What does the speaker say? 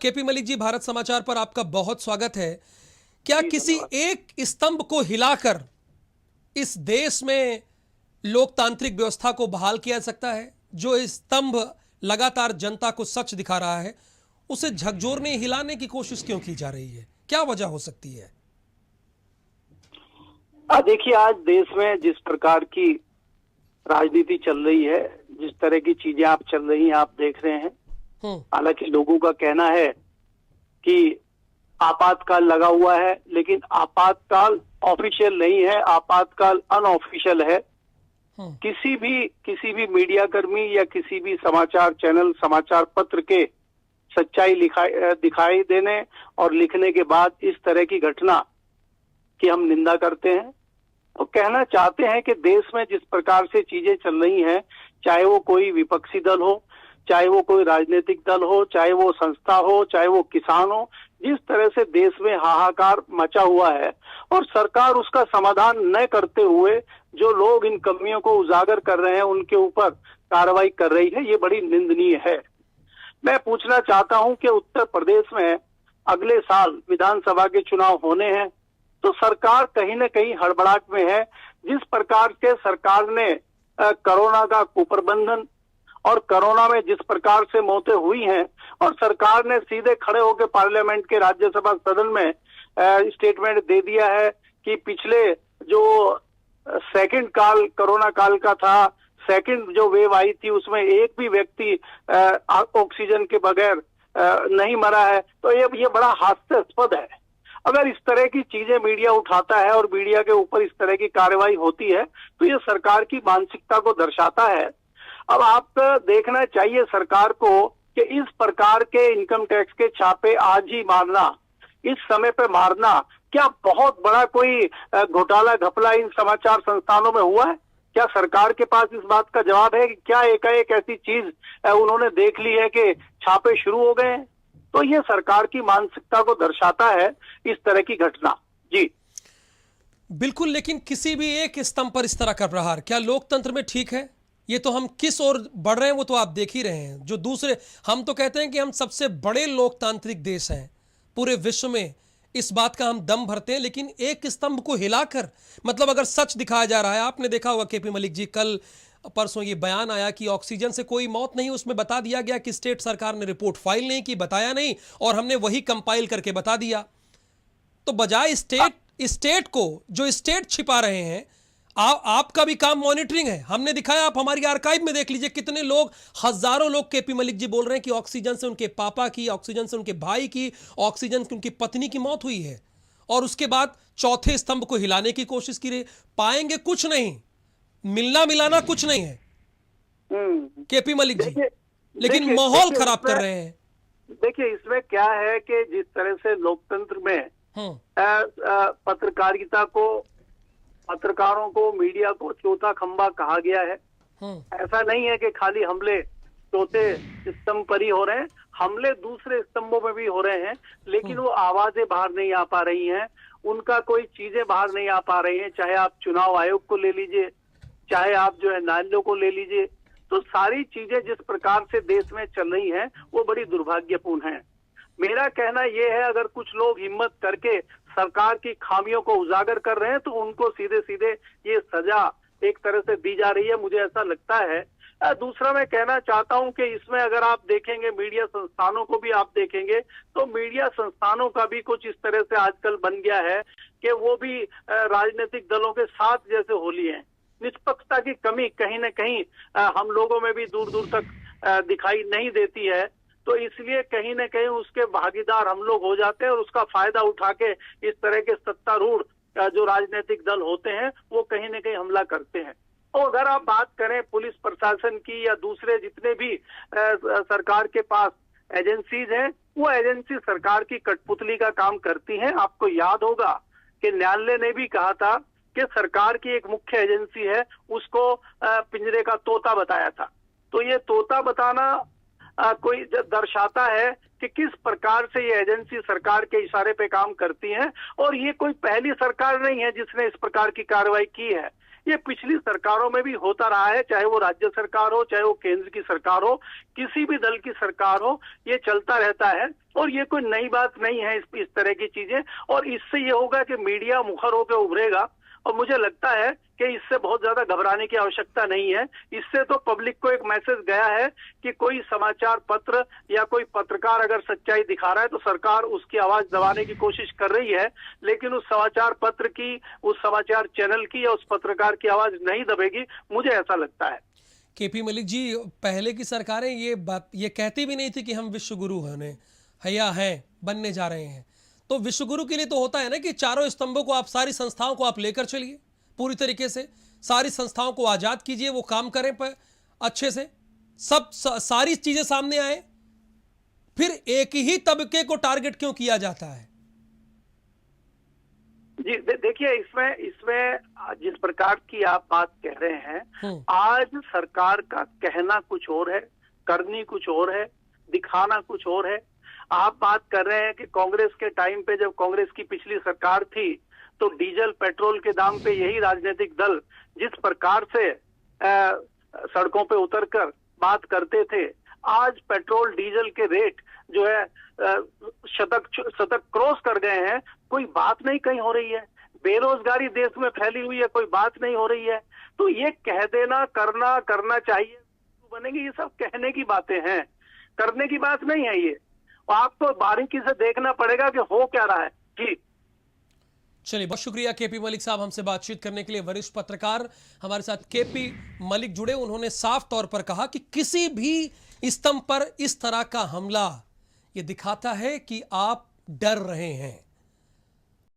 KP Malik ji, Bharat समाचार पर आपका बहुत स्वागत है। क्या जी किसी धन्यवाद। एक स्तंभ को हिलाकर इस देश में लोकतांत्रिक व्यवस्था को बहाल किया जा सकता है? जो स्तंभ लगातार जनता को सच दिखा रहा है, उसे झकझोरने हिलाने की कोशिश क्यों की जा रही है? क्या वजह हो सकती है? देखिए, आज देश में जिस प्रकार की राजनीति चल रही है, जिस तरह की चीजें आप चल रही हैं, आप देख रहे हैं। हम्म। हालांकि लोगों का कहना है कि आपातकाल लगा हुआ है, लेकिन आपातकाल ऑफिशियल नहीं है, आपातकाल अनऑफिशियल है। हम्म। किसी भी मीडिया कर्मी या किसी भी समाचार चैनल, समाचार पत्र के सच्चाई दिखाई देने और लिखने के बाद इस तरह की घटना की हम निंदा करते हैं और कहना चाहते हैं कि देश में जिस प्रकार से चीजें चल रही हैं, चाहे वो कोई विपक्षी दल हो, चाहे वो कोई राजनीतिक दल हो, चाहे वो संस्था हो, चाहे वो किसान हो, जिस तरह से देश में हाहाकार मचा हुआ है और सरकार उसका समाधान न करते हुए जो लोग इन कमियों को उजागर कर रहे हैं उनके ऊपर कार्रवाई कर रही है, ये बड़ी निंदनीय है। मैं पूछना चाहता हूं कि उत्तर प्रदेश में अगले साल विधानसभा के चुनाव होने हैं, तो सरकार कहीं न कहीं हड़बड़ाहट में है। जिस प्रकार के सरकार ने कोरोना का कुप्रबंधन और कोरोना में जिस प्रकार से मौतें हुई हैं और सरकार ने सीधे खड़े होकर पार्लियामेंट के राज्यसभा सदन में स्टेटमेंट दे दिया है कि पिछले जो सेकंड काल कोरोना काल का था, सेकंड जो वेव आई थी, उसमें एक भी व्यक्ति ऑक्सीजन के बगैर नहीं मरा है। तो ये बड़ा हास्यास्पद है। अगर इस तरह की चीजें मीडिया उठाता है और मीडिया के ऊपर इस तरह की कार्रवाई होती है, तो ये सरकार की मानसिकता को दर्शाता है। अब आप देखना चाहिए सरकार को कि इस प्रकार के इनकम टैक्स के छापे आज ही मारना, इस समय पे मारना, क्या बहुत बड़ा कोई घोटाला घपला इन समाचार संस्थानों में हुआ है? क्या सरकार के पास इस बात का जवाब है कि क्या एकाएक ऐसी चीज उन्होंने देख ली है कि छापे शुरू हो गए हैं? तो ये सरकार की मानसिकता को दर्शाता है इस तरह की घटना। जी बिल्कुल, लेकिन किसी भी एक स्तंभ पर इस तरह का प्रहार क्या लोकतंत्र में ठीक है? ये तो हम किस ओर बढ़ रहे हैं वो तो आप देख ही रहे हैं। जो दूसरे, हम तो कहते हैं कि हम सबसे बड़े लोकतांत्रिक देश हैं पूरे विश्व में, इस बात का हम दम भरते हैं, लेकिन एक स्तंभ को हिलाकर, मतलब अगर सच दिखाया जा रहा है। आपने देखा होगा केपी मलिक जी, कल परसों ये बयान आया कि ऑक्सीजन से कोई मौत नहीं, उसमें बता दिया गया कि स्टेट सरकार ने रिपोर्ट फाइल नहीं की, बताया नहीं, और हमने वही कंपाइल करके बता दिया। तो बजाय स्टेट को, जो स्टेट छिपा रहे हैं, आपका भी काम मॉनिटरिंग है। हमने दिखाया, आप हमारी आर्काइव में देख लीजिए, कितने लोग, हजारों लोग केपी मलिक जी बोल रहे हैं कि ऑक्सीजन से उनके पापा की, ऑक्सीजन से उनके भाई की, ऑक्सीजन से उनकी पत्नी की मौत हुई है। और उसके बाद चौथे स्तंभ को हिलाने की कोशिश की रही। पाएंगे कुछ नहीं, मिलना मिलाना कुछ नहीं है केपी मलिक जी, देखिए लेकिन देखिए माहौल देखिए खराब कर इसमें रहे हैं। देखिए इसमें क्या है कि जिस तरह से लोकतंत्र में हम्म। पत्रकारिता को, पत्रकारों को, मीडिया को चौथा खंबा कहा गया है। हम्म। ऐसा नहीं है कि खाली हमले चौथे स्तंभ पर ही हो रहे हैं, हमले दूसरे स्तंभों में भी हो रहे हैं, लेकिन वो आवाजें बाहर नहीं आ पा रही हैं, उनका कोई चीजें बाहर नहीं आ पा रही हैं। चाहे आप चुनाव आयोग को ले लीजिए, चाहे आप जो है न्यायालयों को ले लीजिए, तो सारी चीजें जिस प्रकार से देश में चल रही हैं वो बड़ी दुर्भाग्यपूर्ण है। मेरा कहना यह है, अगर कुछ लोग हिम्मत करके सरकार की खामियों को उजागर कर रहे हैं तो उनको सीधे सीधे ये सजा एक तरह से दी जा रही है, मुझे ऐसा लगता है। दूसरा मैं कहना चाहता हूं कि इसमें अगर आप देखेंगे, मीडिया संस्थानों को भी आप देखेंगे, तो मीडिया संस्थानों का भी कुछ इस तरह से आजकल बन गया है कि वो भी राजनीतिक दलों के साथ जैसे होली है। निष्पक्षता की कमी कहीं न कहीं हम लोगों में भी दूर दूर तक दिखाई नहीं देती है। तो इसलिए कहीं न कहीं उसके भागीदार हम लोग हो जाते हैं और उसका फायदा उठा के इस तरह के सत्तारूढ़ जो राजनीतिक दल होते हैं वो कहीं न कहीं हमला करते हैं। और अगर आप बात करें पुलिस प्रशासन की या दूसरे जितने भी सरकार के पास एजेंसीज हैं, वो एजेंसी सरकार की कठपुतली का काम करती हैं। आपको याद होगा कि न्यायालय ने भी कहा था कि सरकार की एक मुख्य एजेंसी है, उसको पिंजरे का तोता बताया था। तो ये तोता बताना कोई दर्शाता है कि किस प्रकार से ये एजेंसी सरकार के इशारे पे काम करती है। और ये कोई पहली सरकार नहीं है जिसने इस प्रकार की कार्रवाई की है। ये पिछली सरकारों में भी होता रहा है, चाहे वो राज्य सरकार हो, चाहे वो केंद्र की सरकार हो, किसी भी दल की सरकार हो, ये चलता रहता है। और ये कोई नई बात नहीं है इस तरह की चीजें। और इससे ये होगा कि मीडिया मुखर होकर उभरेगा, और मुझे लगता है कि इससे बहुत ज्यादा घबराने की आवश्यकता नहीं है। इससे तो पब्लिक को एक मैसेज गया है कि कोई समाचार पत्र या कोई पत्रकार अगर सच्चाई दिखा रहा है तो सरकार उसकी आवाज दबाने की कोशिश कर रही है, लेकिन उस समाचार पत्र की, उस समाचार चैनल की या उस पत्रकार की आवाज नहीं दबेगी, मुझे ऐसा लगता है। केपी मलिक जी, पहले की सरकारें ये कहती भी नहीं थी कि हम विश्व गुरु हैं बनने जा रहे हैं। तो विश्व गुरु के लिए तो होता है ना कि चारों स्तंभों को आप, सारी संस्थाओं को आप लेकर चलिए पूरी तरीके से, सारी संस्थाओं को आजाद कीजिए, वो काम करें पर अच्छे से, सारी चीजें सामने आए। फिर एक ही तबके को टारगेट क्यों किया जाता है? जी देखिए, इसमें जिस प्रकार की आप बात कह रहे हैं, आज सरकार का कहना कुछ और है, करनी कुछ और है, दिखाना कुछ और है। आप बात कर रहे हैं कि कांग्रेस के टाइम पे, जब कांग्रेस की पिछली सरकार थी, तो डीजल पेट्रोल के दाम पे यही राजनीतिक दल जिस प्रकार से सड़कों पे उतरकर बात करते थे, आज पेट्रोल डीजल के रेट जो है शतक क्रॉस कर गए हैं, कोई बात नहीं कहीं हो रही है। बेरोजगारी देश में फैली हुई है, कोई बात नहीं हो रही है। तो ये कह देना, करना चाहिए बनेगी, ये सब कहने की बातें हैं, करने की बात नहीं है ये। आपको बारीकी से देखना पड़ेगा कि हो क्या रहा है। जी चलिए, बहुत शुक्रिया केपी मलिक साहब हमसे बातचीत करने के लिए। वरिष्ठ पत्रकार हमारे साथ केपी मलिक जुड़े। उन्होंने साफ तौर पर कहा कि किसी भी स्तंभ पर इस तरह का हमला ये दिखाता है कि आप डर रहे हैं।